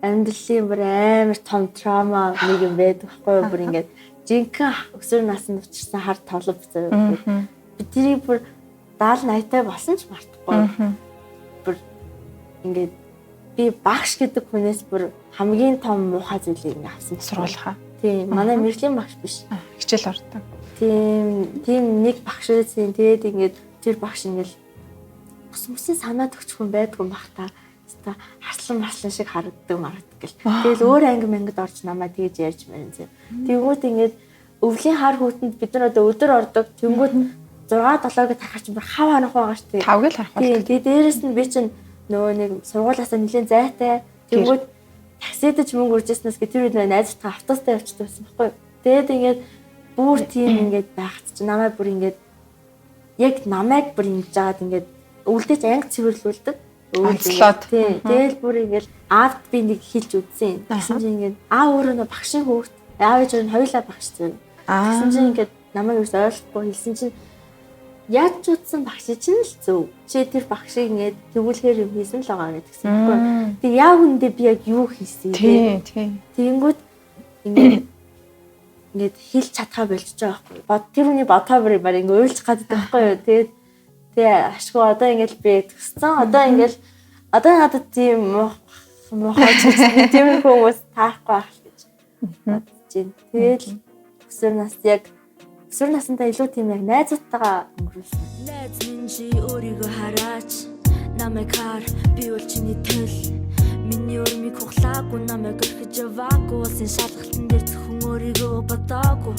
амьдралын бүр амар том трама нэг юм байдаг байхгүй бүр ингээд жинхэнэ өсвөр наснд учирсан хар тоглоом зэрэг би тэрийг бүр 70 80-тай болсон ч мартахгүй. Бүр ингээд би багш гэдэг хүнээс бүр хамгийн том муухай зүйлийг ингээд авсан сургуулийнхаа. Тийм манай мэргэжлийн багш биш. Хичээл ордог. Тийм нэг багш байсан. Тэгээд ингээд тэр багш ингээд бүсмөсийн санаа төгч хүн байдгүй юм бах та. Харслан шиг харагддаг гэл. Тэгэл өөр анги мангид орж намайг тэгж ярьж мэрэн зэ. Тэнгүүд ингээд өвлийн хар хүүтэнд бид нар одоо өдөр ордог. Тэнгүүд 6-7-г тарахаар чинь бүр хав ханах байгаа шүү дээ. 5-г л харах байна. Тэгээд дээрэс нь би чинь нөгөө нэг сургуулаасаа нэлээд зайтай. Тэнгүүд таксидэж мөнгө үржсэнээс гэ тэр үед найзтайгаа автобустай явчихдаг байсан байхгүй юу. Тэгээд ингээд бүр тийм ингээд байхад чинь намайг бүр ингээд яг намайг бүр ингэж жаад ингээд өвлдөж анги цэвэрлүүлдэг. Онцлоод. Тэгэл бүр ингээд аавд би нэг хэлж үзсэн. Тэгсэн чинь ингээд өөрөө нөө багшийн хүүхд аав ээж нь хоёулаа багш зэрэг. Тэгсэн чинь ингээд намайг юус ойлгохгүй хэлсэн чинь яаж ч утсан багш чинь л зөв. Чи тэр багшийг ингээд тэгүүлэхээр юм хийсэн л байгаа гэдгсэн байхгүй. Тэг яа хүндээ би яг юу хийсэн. Тийм. Тэгэнгүүт ингээд хэлж чадхаа болчихж байгаа байхгүй. Тэр хүний бодхоо бүр ингээд уйлж гаддаг байхгүй юу. Тэгээд тэгээ ашгүй одоо ингээд би төссөн. Одоо надад тийм мохоо ч тийм хүмүүс таахгүй байх гэж бодож байна. Тэгэл өсвөр насндаа илүү тийм яг найзуудтайгаа өнгөрүүлсэн. Найз минь чи өөрийгөө хараач. Намайг хар би бол чиний тэл. Миний өрмийг хуглаагүй намайг орхиж яваагүй. Улсын шалгалтын дээр зөвхөн өөрийгөө бодоогүй.